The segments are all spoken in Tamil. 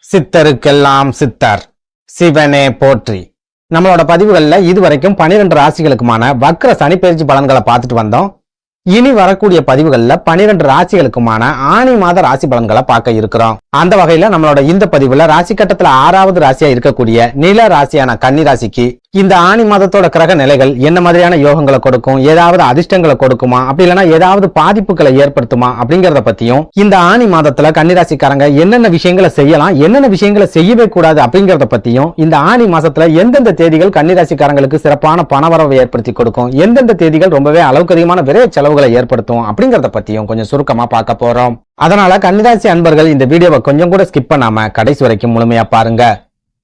சித்தருக்கெல்லாம் சித்தர் சிவனே போற்றி. நம்மளோட பதிவுகள்ல இதுவரைக்கும் 12 ராசிகளுக்குமான வக்ர சனி பயிற்சி பலன்களை பார்த்துட்டு வந்தோம். இனி வரக்கூடிய பதிவுகள்ல 12 ராசிகளுக்குமான ஆனி மாத ராசி பலன்களை பார்க்க இருக்கிறோம். அந்த வகையில நம்மளோட இந்த பதிவுல ராசி கட்டத்துல 6வது ராசியா இருக்கக்கூடிய நில ராசியான கன்னி ராசிக்கு இந்த ஆனி மாதத்தோட கிரக நிலைகள் என்ன மாதிரியான யோகங்களை கொடுக்கும், ஏதாவது அதிர்ஷ்டங்களை கொடுக்குமா, அப்படி இல்லைன்னா ஏதாவது பாதிப்புகளை ஏற்படுத்துமா அப்படிங்கறத பத்தியும், இந்த ஆனி மாதத்துல கன்னிராசிக்காரங்க என்னென்ன விஷயங்களை செய்யலாம், என்னென்ன விஷயங்களை செய்யவே கூடாது அப்படிங்கறத பத்தியும், இந்த ஆனி மாசத்துல எந்தெந்த தேதிகள் கன்னிராசிக்காரங்களுக்கு சிறப்பான பணவரவை ஏற்படுத்தி கொடுக்கும், எந்தெந்த தேதிகள் ரொம்பவே அளவுக்கு அதிகமான விரைய செலவுகளை ஏற்படுத்தும் அப்படிங்கறத பத்தியும் கொஞ்சம் சுருக்கமா பார்க்க போறோம். அதனால கன்னிராசி அன்பர்கள் இந்த வீடியோவை கொஞ்சம் கூட ஸ்கிப் பண்ணாம கடைசி வரைக்கும் முழுமையா பாருங்க.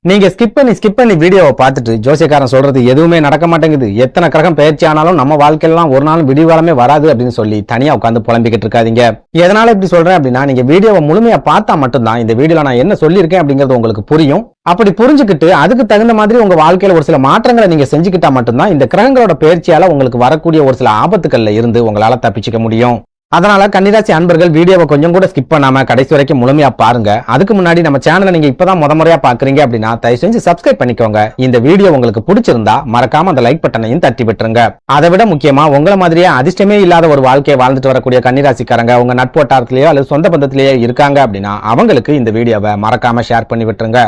நீங்க ஸ்கிப் பண்ணி வீடியோவை பார்த்துட்டு ஜோசியக்காரன் சொல்றது எதுவுமே நடக்க மாட்டேங்குது, எத்தனை கிரகம் பயிற்சி ஆனாலும் நம்ம வாழ்க்கையெல்லாம் ஒரு நாள் விடிவாலமே வராது அப்படின்னு சொல்லி தனியா உட்காந்து புலம்பிக்கிட்டு இருக்காதீங்க. எதனால இப்படி சொல்றேன் அப்படின்னா, நீங்க வீடியோவை முழுமையா பார்த்தா மட்டும்தான் இந்த வீடியோல நான் என்ன சொல்லியிருக்கேன் அப்படிங்கிறது உங்களுக்கு புரியும். அப்படி புரிஞ்சுக்கிட்டு அதுக்கு தகுந்த மாதிரி உங்க வாழ்க்கையில ஒரு சில மாற்றங்களை நீங்க செஞ்சுக்கிட்டா மட்டும்தான் இந்த கிரகங்களோட பயிற்சியால உங்களுக்கு வரக்கூடிய ஒரு சில ஆபத்துக்கள்ல இருந்து உங்களால தப்பிச்சுக்க முடியும். அதனால கன்னிராசி அன்பர்கள் வீடியோவை கொஞ்சம் கூட ஸ்கிப் பண்ணாம கடைசி வரைக்கும் முழுமையா பாருங்க. அதுக்கு முன்னாடி நம்ம சேனலை நீங்க இப்பதான் முறையா பாக்குறீங்க அப்படின்னா தயவு செஞ்சு சப்ஸ்கிரைப் பண்ணிக்கோங்க. இந்த வீடியோ உங்களுக்கு பிடிச்சிருந்தா மறக்காம அந்த லைக் பட்டனையும் தட்டி விட்டுருங்க. அதை விட முக்கியமா உங்களை மாதிரியே அதிர்ஷ்டமே இல்லாத ஒரு வாழ்க்கையை வாழ்ந்துட்டு வரக்கூடிய கன்னிராசிக்காரங்க உங்க நட்போட்டாரத்திலேயோ அல்லது சொந்த பந்தத்திலேயோ இருக்காங்க அப்படின்னா அவங்களுக்கு இந்த வீடியோவை மறக்காம ஷேர் பண்ணி விட்டுருங்க.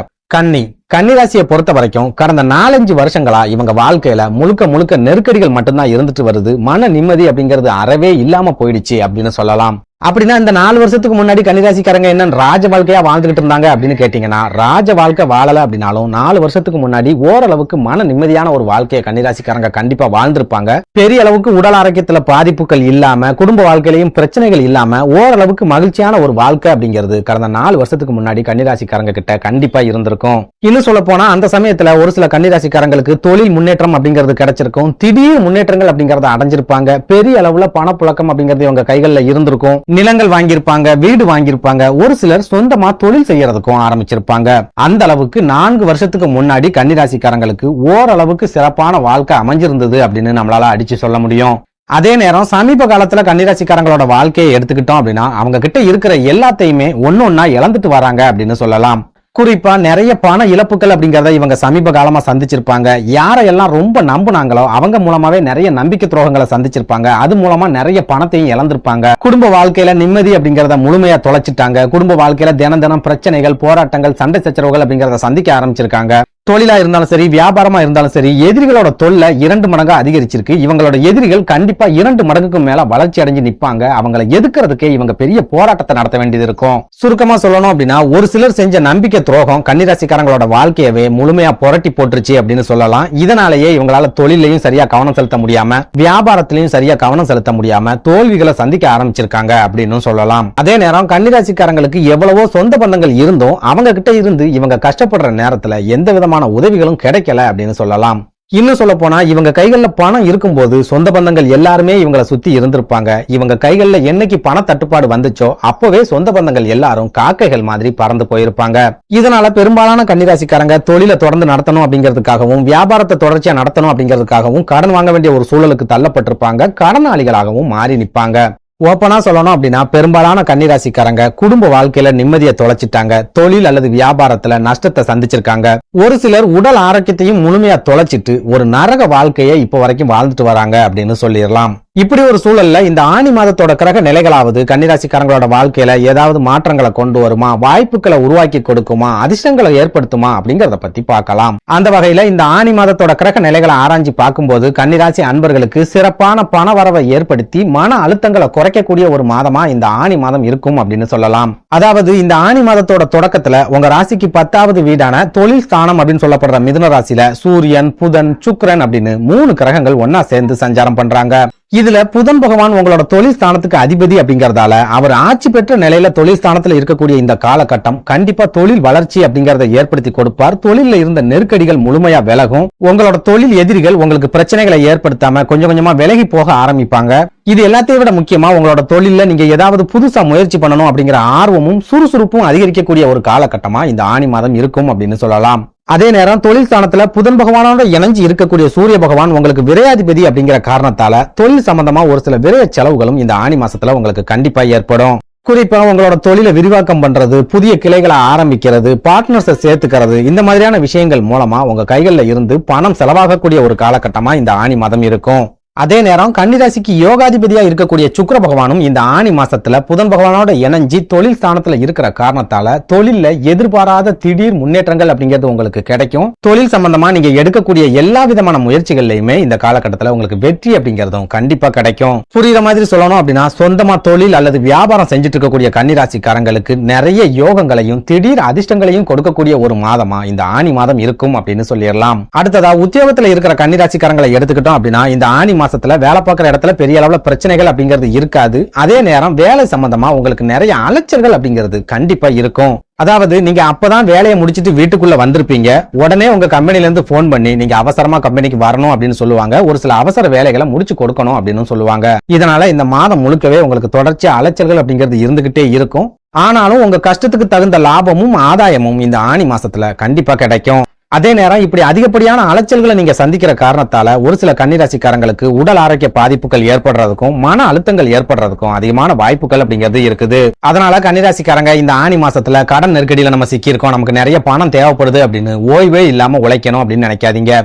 கன்னிராசியை பொறுத்த வரைக்கும் கடந்த 4-5 வருஷங்களா இவங்க வாழ்க்கையில முழுக்க நெருக்கடிகள் மட்டும்தான் இருந்துட்டு வருது. மன நிம்மதி அப்படிங்கிறது அறவே இல்லாம போயிடுச்சு அப்படின்னு சொல்லலாம். அப்படின்னா இந்த 4 வருஷத்துக்கு முன்னாடி கன்னிராசிக்காரங்க என்ன ராஜ வாழ்க்கையா வாழ்ந்துகிட்டு இருந்தாங்க அப்படின்னு கேட்டீங்கன்னா, ராஜ வாழ்க்கை வாழல அப்படின்னாலும் 4 வருஷத்துக்கு முன்னாடி ஓரளவுக்கு மன நிம்மதியான ஒரு வாழ்க்கையை கன்னிராசிக்காரங்க கண்டிப்பா வாழ்ந்திருப்பாங்க. பெரிய அளவுக்கு உடல் ஆரோக்கியத்துல பாதிப்புகள் இல்லாம, குடும்ப வாழ்க்கையிலையும் பிரச்சனைகள் இல்லாம ஓரளவுக்கு மகிழ்ச்சியான ஒரு வாழ்க்கை அப்படிங்கிறது கடந்த 4 வருஷத்துக்கு முன்னாடி கன்னிராசிக்காரங்க கிட்ட கண்டிப்பா இருந்திருக்கும். இன்னும் சொல்ல போனா அந்த சமயத்துல ஒரு சில கன்னிராசிக்காரங்களுக்கு தொழில் முன்னேற்றம் அப்படிங்கிறது கிடைச்சிருக்கும், திடீர் முன்னேற்றங்கள் அப்படிங்கறத அடைஞ்சிருப்பாங்க, பெரிய அளவுல பணப்புழக்கம் அப்படிங்கிறது இவங்க கைகள்ல இருந்திருக்கும், நிலங்கள் வாங்கியிருப்பாங்க, வீடு வாங்கியிருப்பாங்க, ஒரு சிலர் சொந்தமா தொழில் செய்யறதுக்கும் ஆரம்பிச்சிருப்பாங்க. அந்த அளவுக்கு 4 வருஷத்துக்கு முன்னாடி கன்னிராசிக்காரங்களுக்கு ஓரளவுக்கு சிறப்பான வாழ்க்கை அமைஞ்சிருந்தது அப்படின்னு நம்மளால அடிச்சு சொல்ல முடியும். அதே நேரம் சமீப காலத்துல கன்னிராசிக்காரங்களோட வாழ்க்கையை எடுத்துக்கிட்டோம் அப்படின்னா அவங்க கிட்ட இருக்கிற எல்லாத்தையுமே ஒன்னொன்னா இழந்துட்டு வராங்க அப்படின்னு சொல்லலாம். குறிப்பா நிறைய பண இழப்புகள் அப்படிங்கறத இவங்க சமீப காலமா சந்திச்சிருப்பாங்க. யாரையெல்லாம் ரொம்ப நம்புனாங்களோ அவங்க மூலமாவே நிறைய நம்பிக்கை துரோகங்களை சந்திச்சிருப்பாங்க. அது மூலமா நிறைய பணத்தையும் இழந்திருப்பாங்க. குடும்ப வாழ்க்கையில நிம்மதி அப்படிங்கறத முழுமையா தொலைச்சிட்டாங்க. குடும்ப வாழ்க்கையில தினம் பிரச்சனைகள், போராட்டங்கள், சண்டை சச்சரவுகள் அப்படிங்கறத சந்திக்க ஆரம்பிச்சிருக்காங்க. தொழிலா இருந்தாலும் சரி, வியாபாரமா இருந்தாலும் சரி, எதிரிகளோட தொல்லை 2 மடங்கா அதிகரிச்சிருக்கு. இவங்களோட எதிரிகள் கண்டிப்பா 2 மடங்குக்கு மேல வளர்ச்சி அடைஞ்சு நிப்பாங்க. அவங்களை எதுக்குறதுக்கே இவங்க பெரிய போராட்டத்தை நடத்த வேண்டியது இருக்கும். சுருக்கமா சொல்லணும் அப்படின்னா, ஒரு சிலர் செஞ்ச நம்பிக்கை துரோகம் கன்னிராசிக்காரங்களோட வாழ்க்கையவே முழுமையா புரட்டி போட்டுருச்சு அப்படின்னு சொல்லலாம். இதனாலேயே இவங்களால தொழிலையும் சரியா கவனம் செலுத்த முடியாம, வியாபாரத்திலையும் சரியா கவனம் செலுத்த முடியாம தோல்விகளை சந்திக்க ஆரம்பிச்சிருக்காங்க அப்படின்னு சொல்லலாம். அதே நேரம் கன்னிராசிக்காரங்களுக்கு எவ்வளவோ சொந்த பந்தங்கள் இருந்தும் அவங்க கிட்ட இருந்து இவங்க கஷ்டப்படுற நேரத்துல எந்த விதமான உதவிகளும் கிடைக்கல அப்படின்னு சொல்லலாம். இன்னும் சொல்ல போனா இவங்க கைகள்ல பணம் இருக்கும்போது சொந்த பந்தங்கள் எல்லாருமே இவங்களை சுத்தி இருந்திருப்பாங்க. இவங்க கைகள்ல என்னைக்கு பண தட்டுப்பாடு வந்துச்சோ அப்பவே சொந்த பந்தங்கள் எல்லாரும் காக்கைகள் மாதிரி பறந்து போயிருப்பாங்க. இதனால பெரும்பாலான கன்னிராசிக்காரங்க தொழிலை தொடர்ந்து நடத்தணும் அப்படிங்கிறதுக்காகவும், வியாபாரத்தை தொடர்ச்சியா நடத்தணும் அப்படிங்கிறதுக்காகவும் கடன் வாங்க வேண்டிய ஒரு சூழலுக்கு தள்ளப்பட்டிருப்பாங்க. கடனாளிகளாகவும் மாறி நிற்பாங்க. ஓப்பனா சொல்லணும் அப்படின்னா பெரும்பாலான கன்னிராசிக்காரங்க குடும்ப வாழ்க்கையில நிம்மதியை தொலைச்சிட்டாங்க. தொழில் அல்லது வியாபாரத்துல நஷ்டத்தை சந்திச்சிருக்காங்க. ஒரு சிலர் உடல் ஆரோக்கியத்தையும் முழுமையா தொலைச்சிட்டு ஒரு நரக வாழ்க்கையை இப்ப வரைக்கும் வாழ்ந்துட்டு வராங்க அப்படின்னு சொல்லிடலாம். இப்படி ஒரு சூழல்ல இந்த ஆனி மாதத்தோட கிரக நிலைகளாவது கன்னிராசிக்காரங்களோட வாழ்க்கையில ஏதாவது மாற்றங்களை கொண்டு வருமா, வாய்ப்புகளை உருவாக்கி கொடுக்குமா, அதிர்ஷ்டங்களை ஏற்படுத்துமா அப்படிங்கறத பத்தி பார்க்கலாம். அந்த வகையில இந்த ஆனி மாதத்தோட கிரக நிலைகளை ஆராய்ச்சி பார்க்கும்போது கன்னிராசி அன்பர்களுக்கு சிறப்பான பண வரவை ஏற்படுத்தி மன அழுத்தங்களை குறைக்கக்கூடிய ஒரு மாதமா இந்த ஆனி மாதம் இருக்கும் அப்படின்னு சொல்லலாம். அதாவது இந்த ஆனி மாதத்தோட தொடக்கத்துல உங்க ராசிக்கு 10வது வீடான தொழில் ஸ்தானம் அப்படின்னு சொல்லப்படுற மிதுன ராசியில சூரியன், புதன், சுக்கிரன் அப்படின்னு 3 கிரகங்கள் ஒன்னா சேர்ந்து சஞ்சாரம் பண்றாங்க. இதுல புதன் பகவான் உங்களோட தொழில் ஸ்தானத்துக்கு அதிபதி அப்படிங்கறதால அவர் ஆட்சி பெற்ற நிலையில தொழில் ஸ்தானத்துல இருக்கக்கூடிய இந்த காலகட்டம் கண்டிப்பா தொழில் வளர்ச்சி அப்படிங்கறத ஏற்படுத்தி கொடுப்பார். தொழில இருந்த நெருக்கடிகள் முழுமையா விலகும். உங்களோட தொழில் எதிரிகள் உங்களுக்கு பிரச்சனைகளை ஏற்படுத்தாம கொஞ்சம் கொஞ்சமா விலகி போக ஆரம்பிப்பாங்க. இது எல்லாத்தையும் விட முக்கியமா உங்களோட தொழில நீங்க ஏதாவது புதுசா முயற்சி பண்ணணும் அப்படிங்கிற ஆர்வமும் சுறுசுறுப்பும் அதிகரிக்கக்கூடிய ஒரு காலகட்டமா இந்த ஆனி மாதம் இருக்கும் அப்படின்னு சொல்லலாம். அதே நேரம் தொழில் ஸ்தானத்துல புதன் பகவானோட இணைஞ்சு இருக்கக்கூடிய சூரிய பகவான் உங்களுக்கு விரையாதிபதி அப்படிங்கிற காரணத்தால தொழில் சம்பந்தமா ஒரு சில விரைய செலவுகளும் இந்த ஆனி மாசத்துல உங்களுக்கு கண்டிப்பா ஏற்படும். குறிப்பா உங்களோட தொழிலை விரிவாக்கம் பண்றது, புதிய கிளைகளை ஆரம்பிக்கிறது, பார்ட்னர்ஸை சேர்த்துக்கிறது, இந்த மாதிரியான விஷயங்கள் மூலமா உங்க கைகள்ல இருந்து பணம் செலவாகக்கூடிய ஒரு காலகட்டமா இந்த ஆனி மாதம் இருக்கும். அதே நேரம் கன்னிராசிக்கு யோகாதிபதியா இருக்கக்கூடிய சுக்கிர பகவானும் இந்த ஆனி மாசத்துல புதன் பகவானோட இணைஞ்சி தொழில் ஸ்தானத்துல இருக்கிற காரணத்தால தொழில்ல எதிர்பாராத திடீர் முன்னேற்றங்கள் அப்படிங்கிறது உங்களுக்கு கிடைக்கும். தொழில் சம்பந்தமா நீங்க எடுக்கக்கூடிய எல்லா விதமான முயற்சிகள்லயுமே இந்த காலகட்டத்துல உங்களுக்கு வெற்றி அப்படிங்கிறதும் கண்டிப்பா கிடைக்கும். புரியுற மாதிரி சொல்லணும் அப்படின்னா, சொந்தமா தொழில் அல்லது வியாபாரம் செஞ்சுட்டு இருக்கக்கூடிய கன்னிராசிக்காரங்களுக்கு நிறைய யோகங்களையும் திடீர் அதிர்ஷ்டங்களையும் கொடுக்கக்கூடிய ஒரு மாதமா இந்த ஆனி மாதம் இருக்கும் அப்படின்னு சொல்லிடலாம். அடுத்ததா உத்தியோகத்துல இருக்கிற கன்னிராசிக்காரங்களை எடுத்துக்கிட்டோம் அப்படின்னா, இந்த ஆனி மாசத்துல வேலை பார்க்கிற இடத்துல பெரிய அளவுல பிரச்சனைகள் அப்படிங்கிறது இருக்காது. அதே நேரம் வேலை சம்பந்தமா உங்களுக்கு நிறைய அலைச்சல்கள் அப்படிங்கிறது கண்டிப்பா இருக்கும். அதாவது நீங்க அப்பதான் வேலையை முடிச்சிட்டு வீட்டுக்குள்ள வந்திருப்பீங்க. உடனே உங்க கம்பெனில இருந்து போன் பண்ணி நீங்க அவசரமா கம்பெனிக்கு வரணும் அப்படின்னு சொல்லுவாங்க. ஒரு சில அவசர வேலைகளை முடிச்சு கொடுக்கணும் அப்படின்னு சொல்லுவாங்க. இதனால இந்த மாதம் முழுக்கவே உங்களுக்கு தொடர்ச்சியா அலைச்சல்கள் அப்படிங்கிறது இருந்துகிட்டே இருக்கும். ஆனாலும் உங்க கஷ்டத்துக்கு தகுந்த லாபமும் ஆதாயமும் இந்த ஆனி மாசத்துல கண்டிப்பா கிடைக்கும். அதே நேரம் இப்படி அதிகப்படியான அலைச்சல்களை நீங்க சந்திக்கிற காரணத்தால ஒரு சில கன்னிராசிக்காரங்களுக்கு உடல் ஆரோக்கிய பாதிப்புகள் ஏற்படுறதுக்கும் மன அழுத்தங்கள் ஏற்படுறதுக்கும் அதிகமான வாய்ப்புகள் அப்படிங்கிறது இருக்குது. அதனால கன்னிராசிக்காரங்க இந்த ஆனி மாசத்துல கடன் நெருக்கடியில நம்ம சிக்கியிருக்கோம், நமக்கு நிறைய பணம் தேவைப்படுது அப்படின்னு ஓய்வே இல்லாம உழைக்கணும் அப்படின்னு நினைக்காதீங்க.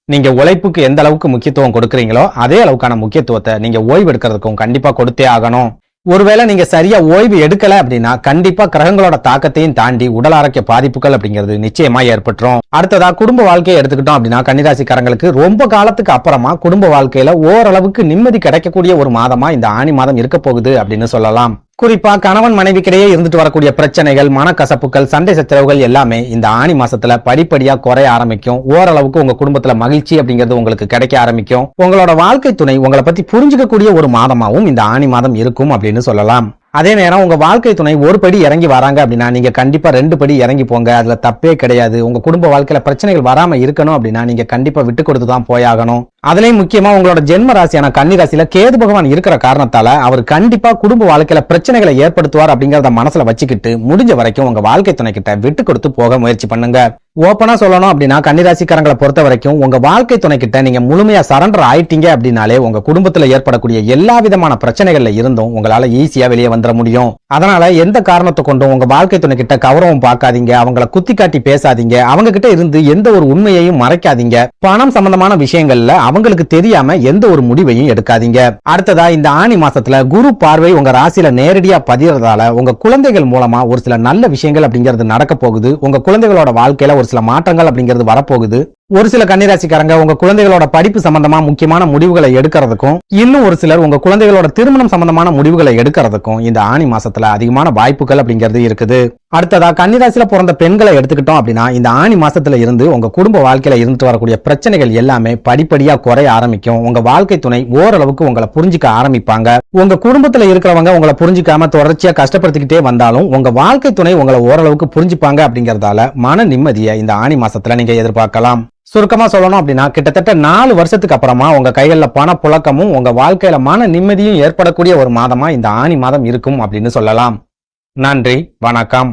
நீங்க உழைப்புக்கு எந்த அளவுக்கு முக்கியத்துவம் கொடுக்கறீங்களோ அதே அளவுக்கான முக்கியத்துவத்தை நீங்க ஓய்வு எடுக்கிறதுக்கும் கண்டிப்பா கொடுத்தே ஆகணும். ஒருவேளை நீங்க சரியா ஓய்வு எடுக்கல அப்படின்னா கண்டிப்பா கிரகங்களோட தாக்கத்தையும் தாண்டி உடல் ஆரோக்கிய பாதிப்புகள் அப்படிங்கிறது நிச்சயமா ஏற்பட்டுரும். அடுத்ததா குடும்ப வாழ்க்கையை எடுத்துக்கிட்டோம் அப்படின்னா, கன்னிராசிக்காரங்களுக்கு ரொம்ப காலத்துக்கு அப்புறமா குடும்ப வாழ்க்கையில ஓரளவுக்கு நிம்மதி கிடைக்கக்கூடிய ஒரு மாதமா இந்த ஆனி மாதம் இருக்க போகுது அப்படின்னு சொல்லலாம். குறிப்பா கணவன் மனைவிக்கிடையே இருந்துட்டு வரக்கூடிய பிரச்சனைகள், மனக்கசப்புகள், சண்டை சச்சரவுகள் எல்லாமே இந்த ஆனி மாசத்துல படிப்படியா குறைய ஆரம்பிக்கும். ஓரளவுக்கு உங்க குடும்பத்துல மகிழ்ச்சி அப்படிங்கிறது உங்களுக்கு கிடைக்க ஆரம்பிக்கும். உங்களோட வாழ்க்கை துணை உங்களை பத்தி புரிஞ்சுக்கக்கூடிய ஒரு மாதமாவும் இந்த ஆனி மாதம் இருக்கும் அப்படின்னு சொல்லலாம். அதே நேரம் உங்க வாழ்க்கை துணை ஒரு படி இறங்கி வராங்க அப்படின்னா நீங்க கண்டிப்பா 2 படி இறங்கி போங்க, அதுல தப்பே கிடையாது. உங்க குடும்ப வாழ்க்கையில பிரச்சனைகள் வராம இருக்கணும் அப்படின்னா நீங்க கண்டிப்பா விட்டு கொடுத்துதான் போயாகணும். அதுலயும் முக்கியமா உங்களோட ஜென்ம ராசியான கன்னி ராசியில கேது பகவான் இருக்கிற காரணத்தால அவர் கண்டிப்பா குடும்ப வாழ்க்கையில பிரச்சனைகளை ஏற்படுத்துவார் அப்படிங்கறத மனசுல வச்சுக்கிட்டு முடிஞ்ச வரைக்கும் உங்க வாழ்க்கை துணை கிட்ட விட்டு கொடுத்து போக முயற்சி பண்ணுங்க. ஓப்பனா சொல்லணும் அப்படின்னா, கன்னிராசிக்காரங்களை பொறுத்த வரைக்கும் உங்க வாழ்க்கை துணை கிட்ட நீங்க முழுமையா சரண்டர் ஆயிட்டீங்க அப்படின்னாலே உங்க குடும்பத்துல ஏற்படக்கூடிய எல்லா விதமான பிரச்சனைகள்ல இருந்தும் உங்களால ஈஸியா வெளியே வந்துட முடியும். அதனால எந்த காரணத்தை கொண்டும் உங்க வாழ்க்கை துணை கிட்ட கௌரவம் பார்க்காதீங்க, அவங்கள குத்தி காட்டி பேசாதீங்க, அவங்க கிட்ட இருந்து எந்த ஒரு உண்மையையும் மறைக்காதீங்க. பணம் சம்பந்தமான விஷயங்கள்ல அவங்களுக்கு தெரியாம எந்த ஒரு முடிவையும் எடுக்காதீங்க. அடுத்ததா இந்த ஆனி மாசத்துல குரு பார்வை உங்க ராசியில நேரடியா பதியறதால உங்க குழந்தைகள் மூலமா ஒரு சில நல்ல விஷயங்கள் அப்படிங்கிறது நடக்க போகுது. உங்க குழந்தைகளோட வாழ்க்கையில ஒரு சில மாற்றங்கள் அப்படிங்கிறது வரப்போகுது. ஒரு சில கன்னிராசிக்காரங்க உங்க குழந்தைகளோட படிப்பு சம்பந்தமா முக்கியமான முடிவுகளை எடுக்கிறதுக்கும், இன்னும் ஒரு சிலர் உங்க குழந்தைகளோட திருமணம் சம்பந்தமான முடிவுகளை எடுக்கிறதுக்கும் இந்த ஆனி மாசத்துல அதிகமான வாய்ப்புகள் அப்படிங்கிறது இருக்குது. அடுத்ததா கன்னிராசியில பிறந்த பெண்களை எடுத்துக்கிட்டோம் அப்படின்னா, இந்த ஆனி மாசத்துல இருந்து உங்க குடும்ப வாழ்க்கையில இருந்துட்டு வரக்கூடிய பிரச்சனைகள் எல்லாமே படிப்படியா குறைய ஆரம்பிக்கும். உங்க வாழ்க்கை துணை ஓரளவுக்கு உங்களை புரிஞ்சுக்க ஆரம்பிப்பாங்க. உங்க குடும்பத்துல இருக்கிறவங்க உங்களை புரிஞ்சுக்காம தொடர்ச்சியா கஷ்டப்படுத்திக்கிட்டே வந்தாலும் உங்க வாழ்க்கை துணை உங்களை ஓரளவுக்கு புரிஞ்சுப்பாங்க அப்படிங்கறதால மன நிம்மதியை இந்த ஆனி மாசத்துல நீங்க எதிர்பார்க்கலாம். சுருக்கமா சொல்லணும் அப்படின்னா, கிட்டத்தட்ட 4 வருஷத்துக்கு அப்புறமா உங்க கைகள்ல பண புழக்கமும் உங்க வாழ்க்கையில மன நிம்மதியும் ஏற்படக்கூடிய ஒரு மாதமா இந்த ஆனி மாதம் இருக்கும் அப்படின்னு சொல்லலாம். நன்றி, வணக்கம்.